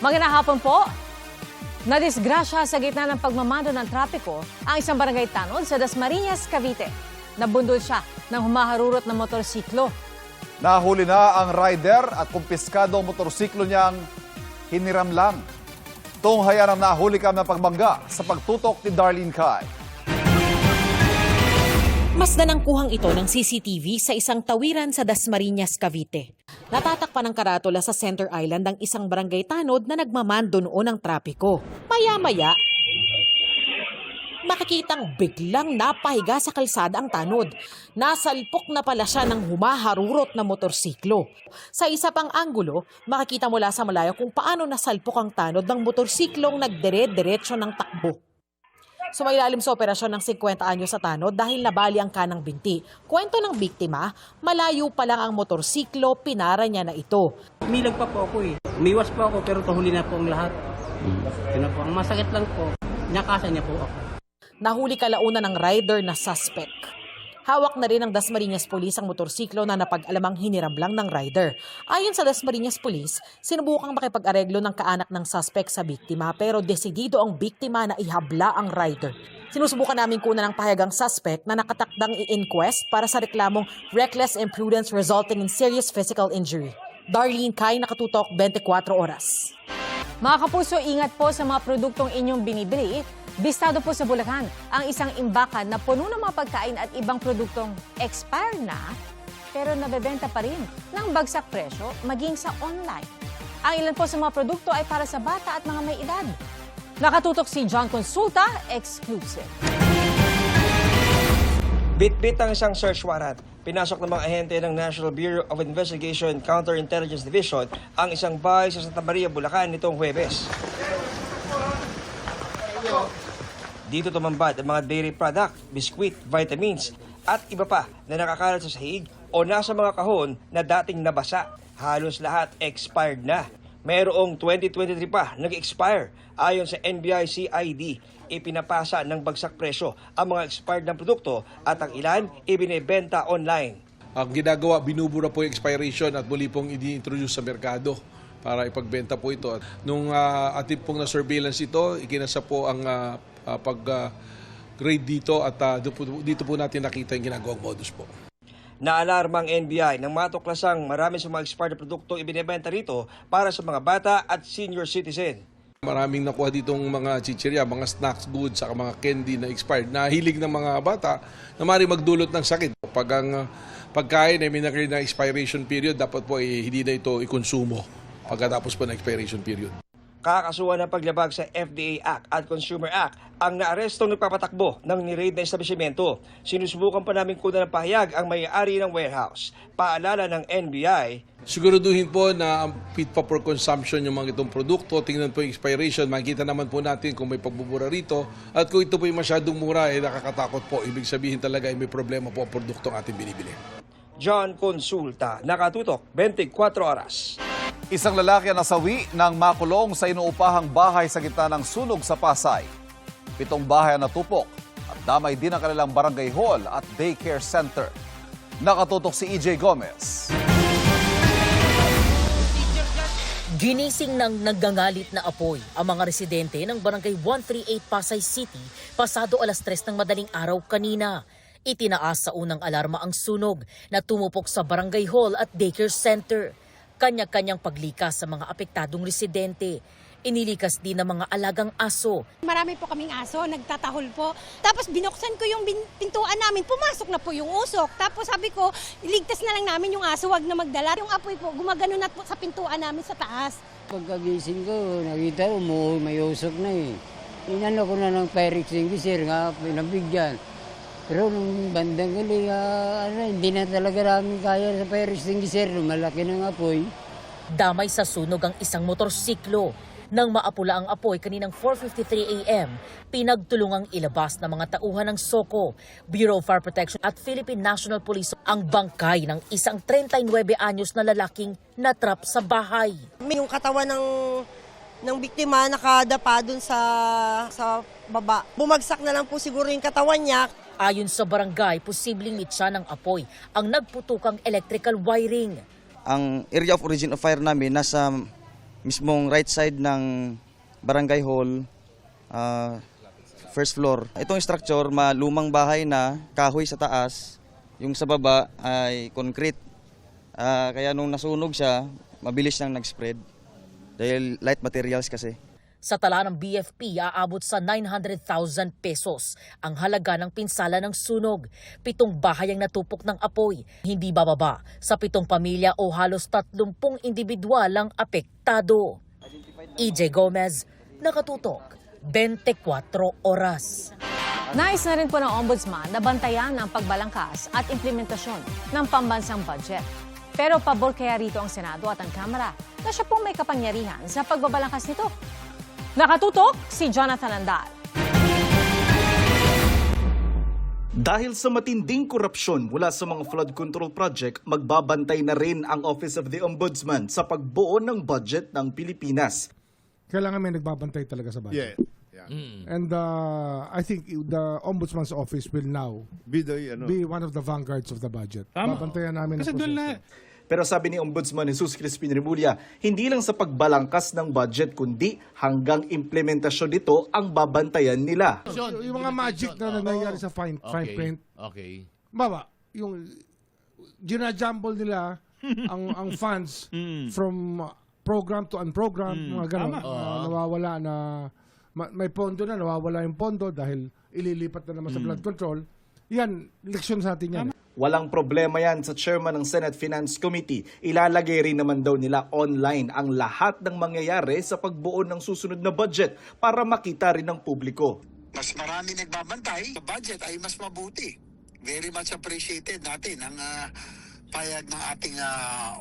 Magandang hapon po. Nadisgrasya sa gitna ng pagmamando ng trapiko ang isang barangay tanod sa Dasmariñas, Cavite. Nabundol siya ng humaharurot na motorsiklo. Nahuli na ang rider at kumpiskado ang motorsiklo niyang hiniram lang. Tunghayan ang nahuli kam ng pagbangga sa pagtutok ni Darlene Kai. Masdan ang kuhang ito ng CCTV sa isang tawiran sa Dasmariñas, Cavite. Natatakpan ng karatula sa Center Island ang isang barangay tanod na nagmamando noon ng trapiko. Maya-maya, makikitang biglang napahiga sa kalsada ang tanod. Nasalpok na pala siya ng humaharurot na motorsiklo. Sa isa pang anggulo, makikita mula sa malayo kung paano nasalpok ang tanod ng motorsiklong nagdire-diretso ng takbo. Sumailalim sa operasyon ng 50 anyo sa tanod dahil nabali ang kanang binti. Kwento ng biktima, malayo pa lang ang motorsiklo, pinara niya na ito. Umilag pa po ako eh. Umiwas po ako pero tahuli na po ang lahat. Yun po. Ang masakit lang po, nakasa niya po ako. Nahuli kalaunan ng rider na suspect. Hawak na rin ng Dasmariñas Police ang motorsiklo na napag-alamang hiniram lang ng rider. Ayon sa Dasmariñas Police, sinubukang makipag-areglo ng kaanak ng suspect sa biktima pero desidido ang biktima na ihabla ang rider. Sinusubukan namin kunan ng pahayagang suspect na nakatakdang i-inquest para sa reklamong reckless imprudence resulting in serious physical injury. Darlene Kai, Nakatutok, 24 Oras. Mga kapuso, ingat po sa mga produktong inyong binibili. Bistado po sa Bulacan ang isang imbakan na puno ng mga pagkain at ibang produktong expire na pero nabebenta pa rin ng bagsak presyo maging sa online. Ang ilan po sa mga produkto ay para sa bata at mga may edad. Nakatutok si John Consulta, exclusive. Bit-bit ang isang search warrant. Pinasok ng mga ahente ng National Bureau of Investigation Counterintelligence Division ang isang bahay sa Santa Maria, Bulacan nitong Huwebes. Dito tumambad ang mga dairy product, biskwit, vitamins at iba pa na nakakalat sa sahig o nasa mga kahon na dating nabasa. Halos lahat expired na. Mayroong 2023 pa nag-expire. Ayon sa NBI-CID, ipinapasa ng bagsak presyo ang mga expired na produkto at ang ilan ibinebenta online. Ang ginagawa, binubura po yung expiration at muli pong i-introduce sa merkado para ipagbenta po ito. Nung ating pong na-surveillance ito, ikinasa po ang pag-grade dito at dito po natin nakita yung ginagawang modus po. Naalarma ang NBI nang matuklasang marami sa mga expired na produktong ibinebenta rito para sa mga bata at senior citizen. Maraming nakuha ditong mga chichirya, mga snacks goods, saka mga candy na expired. Nahilig ng mga bata na maaaring magdulot ng sakit. Pag ang pagkain ay may na expiration period, dapat po hindi na ito ikonsumo pagkatapos po ng expiration period. Kakasuhan ng paglabag sa FDA Act at Consumer Act ang naarestong nagpapatakbo ng ni-raid na establishmento. Sinusubukan pa namin kunan ng pahayag ang may-ari ng warehouse. Paalala ng NBI, siguraduhin po na fit pa for consumption yung mga itong produkto. Tingnan po yung expiration. Makikita naman po natin kung may pagbubura rito. At kung ito po yung masyadong mura, nakakatakot po. Ibig sabihin talaga may problema po ang produktong ating binibili. John Consulta, Nakatutok, 24 Oras. Isang lalaki ang nasawi ng makulong sa inuupahang bahay sa gitna ng sunog sa Pasay. 7 bahay ang natupok at damay din ang kanilang barangay hall at daycare center. Nakatutok si EJ Gomez. Ginising ng naggangalit na apoy ang mga residente ng Barangay 138 Pasay City pasado alas 3 ng madaling araw kanina. Itinaas sa unang alarma ang sunog na tumupok sa barangay hall at daycare center. Kanya-kanyang paglikas sa mga apektadong residente. Inilikas din ng mga alagang aso. Marami po kaming aso, nagtatahol po. Tapos binuksan ko yung pintuan namin, pumasok na po yung usok. Tapos sabi ko, iligtas na lang namin yung aso, wag na magdala. Yung apoy po, gumagano na po sa pintuan namin sa taas. Pagkagising ko, nakita ko, may usok na eh. Inano ko na ng fire extinguisher nga, pinabigyan. Pero nung bandang gali, hindi na talaga namin kaya sa fire extinguisher, malaki ng apoy. Damay sa sunog ang isang motorsiklo. Nang maapula ang apoy kaninang 4:53 a.m., pinagtulungang ilabas ng mga tauhan ng SOCO, Bureau of Fire Protection at Philippine National Police ang bangkay ng isang 39 anyos na lalaking natrap sa bahay. Yung katawan ng biktima nakadapa dun sa baba. Bumagsak na lang po siguro yung katawan niya. Ayon sa barangay, posibleng mitsa ng apoy ang nagputukang electrical wiring. Ang area of origin of fire namin nasa mismong right side ng barangay hall, first floor. Itong structure, lumang bahay na, kahoy sa taas, yung sa baba ay concrete. Kaya nung nasunog siya, mabilis nang nag-spread dahil light materials kasi. Sa tala ng BFP, aabot sa 900,000 pesos ang halaga ng pinsala ng sunog. 7 bahay ang natupok ng apoy, hindi bababa sa 7 pamilya o halos 30 individual ang apektado. EJ Gomez, Nakatutok, 24 Oras. Nais na rin po ng Ombudsman na bantayan ang pagbalangkas at implementasyon ng pambansang budget. Pero pabor kaya rito ang Senado at ang Kamara na siya pong may kapangyarihan sa pagbabalangkas nito. Nakatutok si Jonathan Andal. Dahil sa matinding korupsyon mula sa mga flood control project, magbabantay na rin ang Office of the Ombudsman sa pagbuo ng budget ng Pilipinas. Kailangan may nagbabantay talaga sa budget. Yeah. And I think the Ombudsman's office will now be one of the vanguards of the budget. Babantayan namin ang proseso. Pero sabi ni Ombudsman Jesus Crispin Remulla, hindi lang sa pagbalangkas ng budget kundi hanggang implementasyon nito ang babantayan nila. Yung mga magic na nangyayari sa fine print. Okay. Baba, yung ginajumble nila ang funds from program to unprogram, mga gano'n. Nawawala na, may pondo na, nawawala yung pondo dahil ililipat na naman sa flood control. Yan, leksyon sa atin yan. Walang problema yan sa chairman ng Senate Finance Committee. Ilalagay rin naman daw nila online ang lahat ng mangyayari sa pagbuo ng susunod na budget para makita rin ng publiko. Mas marami nagbabantay, budget ay mas mabuti. Very much appreciated natin ang payag ng ating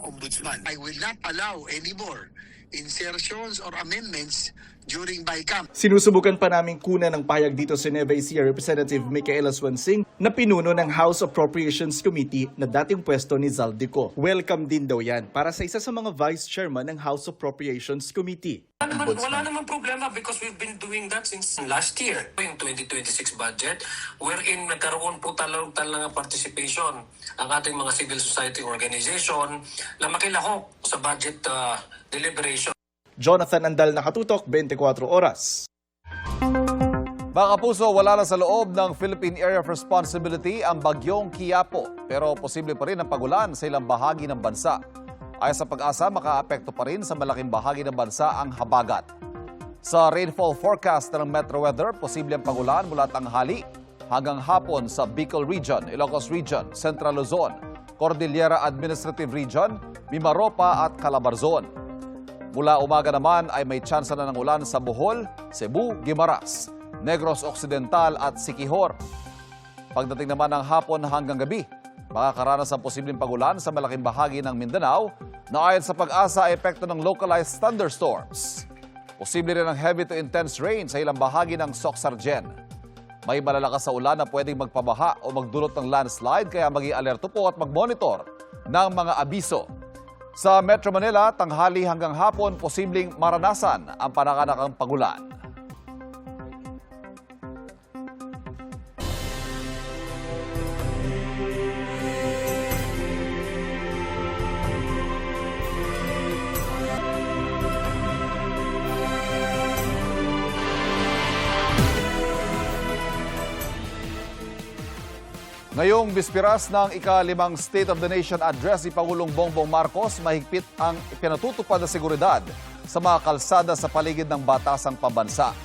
ombudsman. I will not allow anymore insertions or amendments during BICAM. Sinusubukan pa namin kunan ng payag dito sa Nueva Ecija Representative Micaela Swansing na pinuno ng House Appropriations Committee na dating pwesto ni Zaldico. Welcome din daw yan para sa isa sa mga Vice Chairman ng House Appropriations Committee. Wala namang problema because we've been doing that since last year. Yung 2026 budget, wherein nagkaroon po talagang participation ang ating mga civil society organization na makilahok sa budget deliberation. Jonathan Andal, Nakatutok, 24 Oras. Mga kapuso, wala na sa loob ng Philippine Area of Responsibility ang bagyong Quiapo. Pero posible pa rin ang pagulan sa ilang bahagi ng bansa. Ayon sa Pag-asa, makaapekto pa rin sa malaking bahagi ng bansa ang habagat. Sa rainfall forecast ng Metro Weather, posible ang pagulan mula tanghali hanggang hapon sa Bicol Region, Ilocos Region, Central Luzon, Cordillera Administrative Region, Mimaropa at Calabarzon. Mula umaga naman ay may tsansa na ng ulan sa Bohol, Cebu, Guimaras, Negros Occidental at Siquijor. Pagdating naman ng hapon hanggang gabi, makakaranas ang posibleng pagulan sa malaking bahagi ng Mindanao na ayon sa Pag-asa ay epekto ng localized thunderstorms. Posible rin ang heavy to intense rain sa ilang bahagi ng Soc-Sargen. May malalakas sa ulan na pwedeng magpabaha o magdulot ng landslide kaya maging alerto po at mag-monitor ng mga abiso. Sa Metro Manila, tanghali hanggang hapon, posibleng maranasan ang panakanakang pagulan. Ngayong bispiras ng ika-5 State of the Nation Address ni Pangulong Bongbong Marcos, mahigpit ang pinatutupad na seguridad sa mga kalsada sa paligid ng batasang pambansa.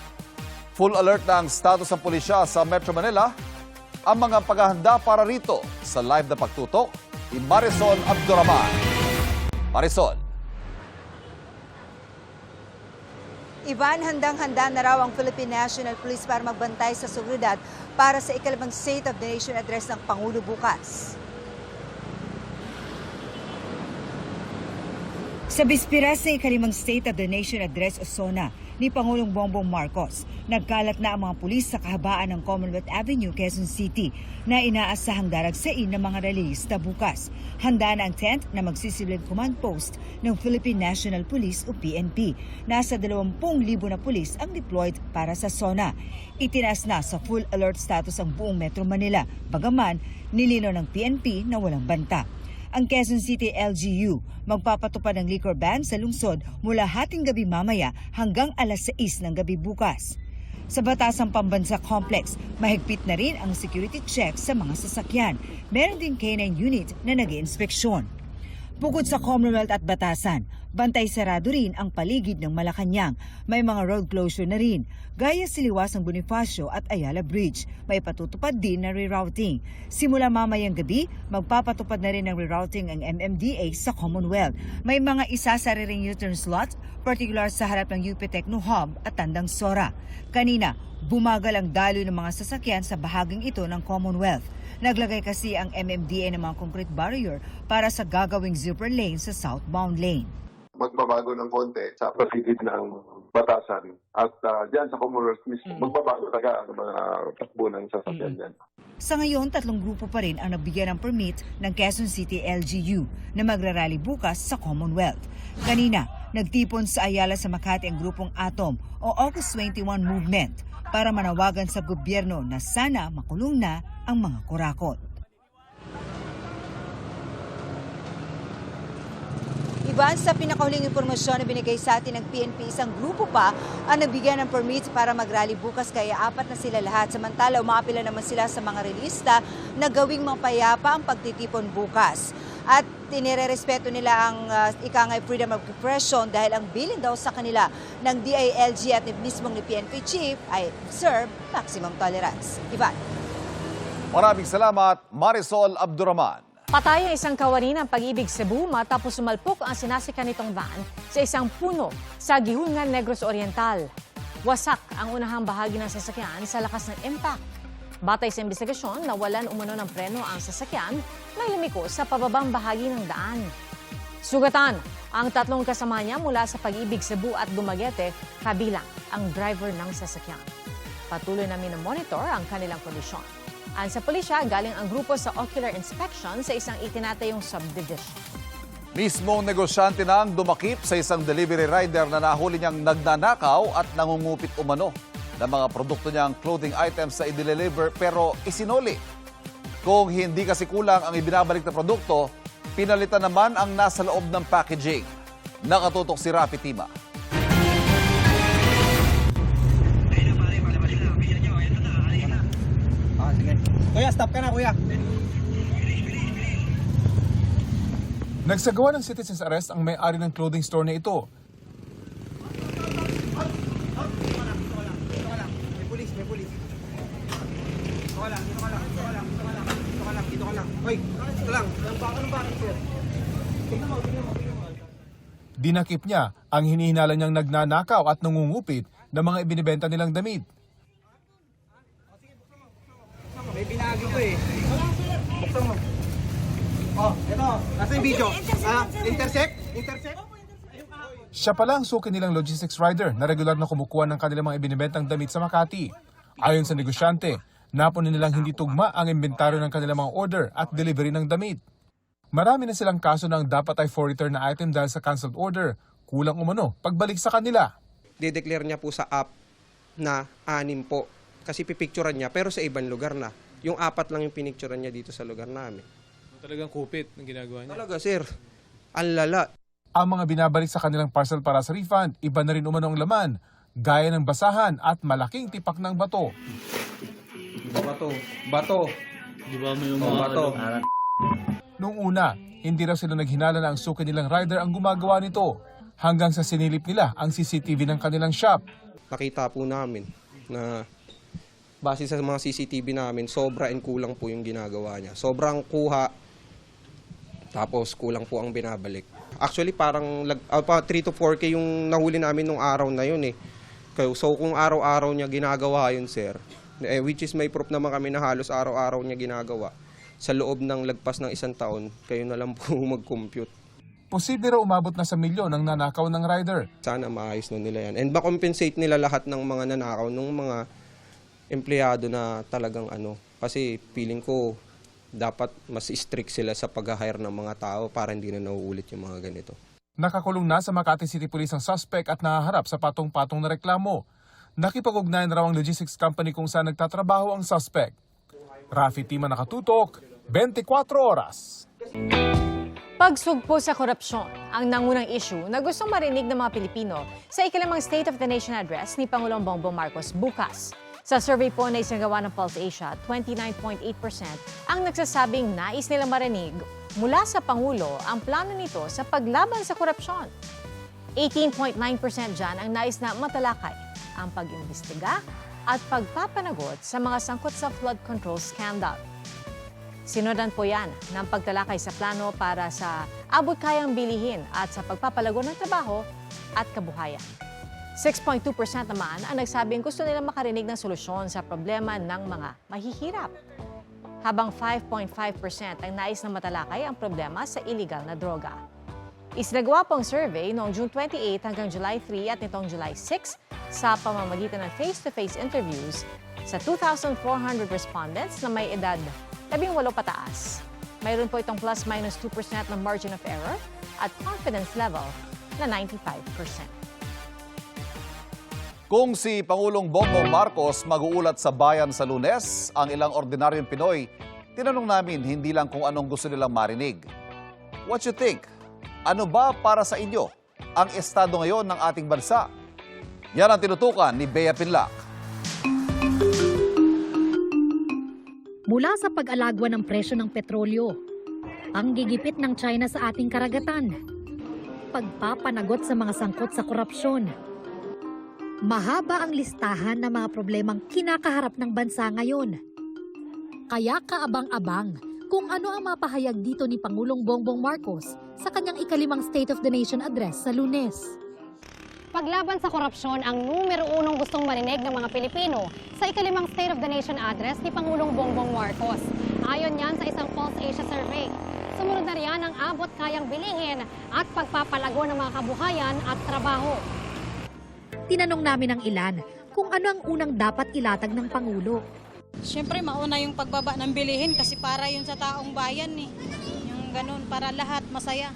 Full alert na ang status ng pulisya sa Metro Manila. Ang mga paghahanda para rito sa live na pagtutok ni Marisol Abduraman. Marisol. Ivan, handang-handa na raw ang Philippine National Police para magbantay sa seguridad para sa ika-5 State of the Nation Address ng Pangulo bukas. Sa bispiras sa ika-5 State of the Nation Address o SONA ni Pangulong Bongbong Marcos, nagkalat na ang mga pulis sa kahabaan ng Commonwealth Avenue, Quezon City na inaasahang daragsain ng mga relihista bukas. Handa na ang tent na magsisilbing command post ng Philippine National Police o PNP. Nasa 20,000 na pulis ang deployed para sa SONA. Itinaas na sa full alert status ang buong Metro Manila, bagaman nilinaw ng PNP na walang banta. Ang Quezon City LGU magpapatupad ng liquor ban sa lungsod mula hating gabi mamaya hanggang alas 6 ng gabi bukas. Sa Batasang Pambansa Complex, mahigpit na rin ang security check sa mga sasakyan. Meron din K9 unit na nag-iinspeksyon. Bukod sa Commonwealth at Batasan, bantay sarado rin ang paligid ng Malacanang. May mga road closure na rin, gaya Siliwasang Bonifacio at Ayala Bridge. May patutupad din na rerouting. Simula mamayang gabi, magpapatupad na rin ng rerouting ang MMDA sa Commonwealth. May mga isasariring U-turn slots, particular sa harap ng UP Techno Hub at Tandang Sora. Kanina, bumagal ang daloy ng mga sasakyan sa bahaging ito ng Commonwealth. Naglagay kasi ang MMDA ng mga concrete barrier para sa gagawing zipper lane sa southbound lane. Magbabago ng konti sa paligid ng Batasan at dyan sa Commonwealth mismo, magbabago talaga ang mga takbo ng sasakyan dyan. Sa ngayon, 3 grupo pa rin ang nabigyan ng permit ng Quezon City LGU na magrarally bukas sa Commonwealth. Kanina, nagtipon sa Ayala sa Makati ang grupong Atom o August 21 Movement para manawagan sa gobyerno na sana makulong na ang mga kurakot. Ivan, sa pinakahuling impormasyon na binigay sa atin ng PNP, isang grupo pa ang nabigyan ng permit para mag-rally bukas, kaya 4 na sila lahat. Samantala, umaapila naman sila sa mga relista na gawing mapayapa ang pagtitipon bukas. At tinirerespeto nila ang ikangay freedom of expression dahil ang bilin daw sa kanila ng DILG at mismong ni PNP Chief ay serve maximum tolerance. Ivan. Maraming salamat, Marisol Abdurrahman. Patay ang isang kawani ng Pag-ibig Cebu matapos sumalpok ang sinasikan nitong van sa isang puno sa Gihungan, Negros Oriental. Wasak ang unahang bahagi ng sasakyan sa lakas ng impact. Batay sa investigasyon, nawalan umano ng preno ang sasakyan, may lumiko sa pababang bahagi ng daan. Sugatan ang 3 kasama niya mula sa Pag-ibig Cebu at Dumaguete, kabilang ang driver ng sasakyan. Patuloy namin na monitor ang kanilang kondisyon. Ayon sa pulisya, galing ang grupo sa ocular inspection sa isang itinatayong subdivision. Mismong negosyante na ang dumakip sa isang delivery rider na nahuli niyang nagnanakaw at nangungupit umano ng mga produkto niyang clothing items sa i-deliver pero isinuli. Kung hindi kasi kulang ang ibinabalik na produkto, pinalitan naman ang nasa loob ng packaging. Nakatutok si Rafi Tima. Kuya, stop ka na, kuya. Nagsagawa ng citizen's arrest ang may-ari ng clothing store na ito. May pulis. Dito ka lang. Hoy, ito lang. Anong bakit, sir? Tingnan mo. Dinakip niya ang hinihinala niyang nagnanakaw at nangungupit ng mga ibinibenta nilang damit. May binagi ko eh. Buksan mo. Oh, ito. Nasa yung video. Intersect? Siya pala ang suki nilang logistics rider na regular na kumukuha ng kanilang mga ibinibentang damit sa Makati. Ayon sa negosyante, napunin nilang hindi tugma ang inventaryo ng kanilang mga order at delivery ng damit. Marami na silang kaso na ang dapat ay for return na item dahil sa cancelled order. Kulang umano pagbalik sa kanila. Dideclare niya po sa app na 6 po. Kasi pipicturean niya pero sa ibang lugar na. Yung 4 lang yung pinicturean niya dito sa lugar namin. Talagang kupit ng ginagawa niya. Talaga, sir. Ang lala. Ang mga binabalik sa kanilang parcel para sa refund, iba na rin umano ang laman, gaya ng basahan at malaking tipak ng bato. Bato. Di ba may mga bato? Noong una, hindi raw sila naghinala na ang suki nilang rider ang gumagawa nito, hanggang sa sinilip nila ang CCTV ng kanilang shop. Nakita po namin na base sa mga CCTV namin, sobra and kulang po yung ginagawa niya. Sobrang kuha, tapos kulang po ang binabalik. Actually, parang 3 to 4K yung nahuli namin nung araw na yun eh. So kung araw-araw niya ginagawa yun, sir, which is may proof naman kami na halos araw-araw niya ginagawa, sa loob ng lagpas ng 1 taon, kayo na lang po mag-compute. Posible raw umabot na sa milyon ang nanakaw ng rider. Sana maayos na nila yan. And ma-compensate nila lahat ng mga nanakaw, ng mga empleyado na talagang kasi feeling ko dapat mas strict sila sa pag-hire ng mga tao para hindi na nauulit yung mga ganito. Nakakulong na sa Makati City Police ang suspect at nahaharap sa patong-patong na reklamo. Nakipag-ugnayan raw ang logistics company kung saan nagtatrabaho ang suspect. Rafi Tima, nakatutok, 24 oras. Pagsugpo sa korupsyon ang nangunang issue na gustong marinig ng mga Pilipino sa ikalimang State of the Nation address ni Pangulong Bongbong Marcos bukas. Sa survey po na isinagawa ng Pulse Asia, 29.8% ang nagsasabing nais nilang marinig mula sa Pangulo ang plano nito sa paglaban sa korupsyon. 18.9% dyan ang nais na matalakay ang pag-imbestiga at pagpapanagot sa mga sangkot sa flood control scandal. Sinundan po yan ng pagtalakay sa plano para sa abot-kayang bilihin at sa pagpapalago ng trabaho at kabuhayan. 6.2% naman ang nagsabing gusto nilang makarinig ng solusyon sa problema ng mga mahihirap. Habang 5.5% ang nais na matalakay ang problema sa illegal na droga. Isinagawa po ang survey noong June 28 hanggang July 3 at nitong July 6 sa pamamagitan ng face-to-face interviews sa 2,400 respondents na may edad 18 pataas. Mayroon po itong plus-minus 2% ng margin of error at confidence level na 95%. Kung si Pangulong Bongbong Marcos mag-uulat sa bayan sa Lunes, ang ilang ordinaryong Pinoy, tinanong namin hindi lang kung anong gusto nilang marinig. What you think? Ano ba para sa inyo ang estado ngayon ng ating bansa? Yan ang tinutukan ni Bea Pinlac. Mula sa pag-alagwa ng presyo ng petrolyo, ang gigipit ng China sa ating karagatan, pagpapanagot sa mga sangkot sa korupsyon. Mahaba ang listahan ng mga problemang kinakaharap ng bansa ngayon. Kaya kaabang-abang kung ano ang mapahayag dito ni Pangulong Bongbong Marcos sa kanyang ikalimang State of the Nation address sa Lunes. Paglaban sa korupsyon ang numero unong gustong marinig ng mga Pilipino sa ikalimang State of the Nation address ni Pangulong Bongbong Marcos. Ayon yan sa isang Pulse Asia survey. Sumunod na riyan ang abot-kayang bilihin at pagpapalago ng mga kabuhayan at trabaho. Tinanong namin ang ilan kung ano ang unang dapat ilatag ng Pangulo. Siyempre mauna yung pagbaba ng bilihin kasi para yun sa taong bayan eh. Yung ganun para lahat masaya.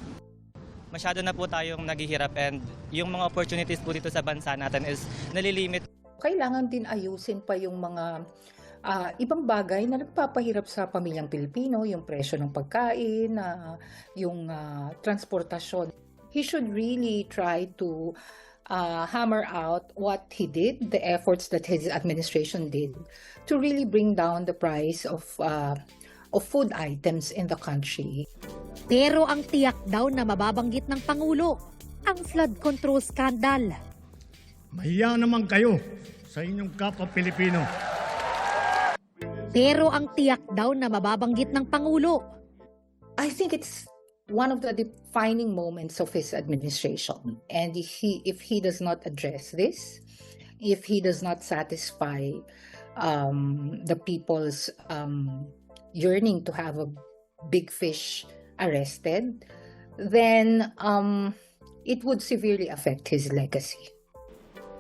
Masyado na po tayong naghihirap and yung mga opportunities po dito sa bansa natin is nalilimit. Kailangan din ayusin pa yung mga ibang bagay na nagpapahirap sa pamilyang Pilipino, yung presyo ng pagkain, yung transportasyon. He should really try to hammer out what he did, the efforts that his administration did to really bring down the price of food items in the country. Pero ang tiyak daw na mababanggit ng Pangulo, ang flood control scandal. Mahiya naman kayo sa inyong kapwa Pilipino. Pero ang tiyak daw na mababanggit ng Pangulo. I think it's one of the defining moments of his administration. And if he does not address this, if he does not satisfy the people's yearning to have a big fish arrested, then it would severely affect his legacy.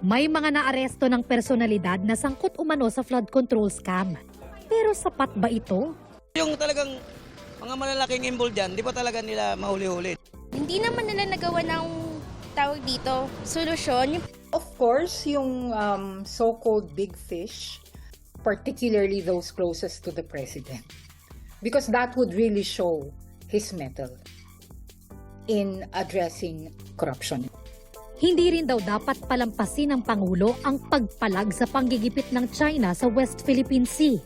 May mga naaresto ng personalidad na sangkot umano sa flood control scam. Pero sapat ba ito? Yung talagang mga malalaking involved dyan, di pa talaga nila mahuli-huli. Hindi naman nila nagawa ng tawag dito, solusyon. Of course, yung so-called big fish, particularly those closest to the president. Because that would really show his mettle in addressing corruption. Hindi rin daw dapat palampasin ng Pangulo ang pagpalag sa panggigipit ng China sa West Philippine Sea.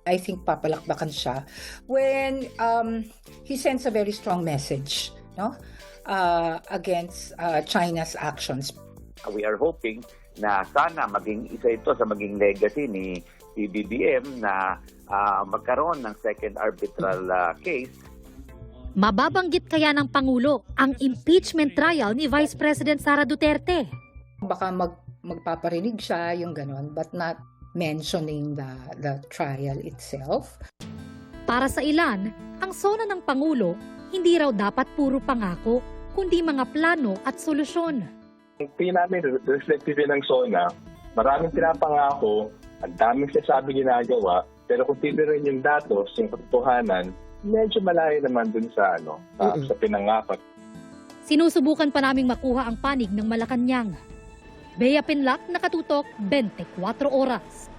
I think papalakbakan siya when he sends a very strong message, no, against China's actions. We are hoping na sana maging isa ito sa maging legacy ni PBBM na magkaroon ng second arbitral case. Mababanggit kaya ng Pangulo ang impeachment trial ni Vice President Sara Duterte? Baka magpaparinig siya yung ganon, but not mentioning the trial itself. Para sa ilan, ang sona ng Pangulo hindi raw dapat puro pangako, kundi mga plano at solusyon. Tingin namin, reflective ng SONA, maraming pinapangako, ang daming sinasabi ginagawa, pero kung tinurin yung datos, yung katotohanan, medyo malayo naman dun sa sa pinangako. Sinusubukan pa naming makuha ang panig ng Malacanang. Bea Pinlac, nakatutok 24 oras.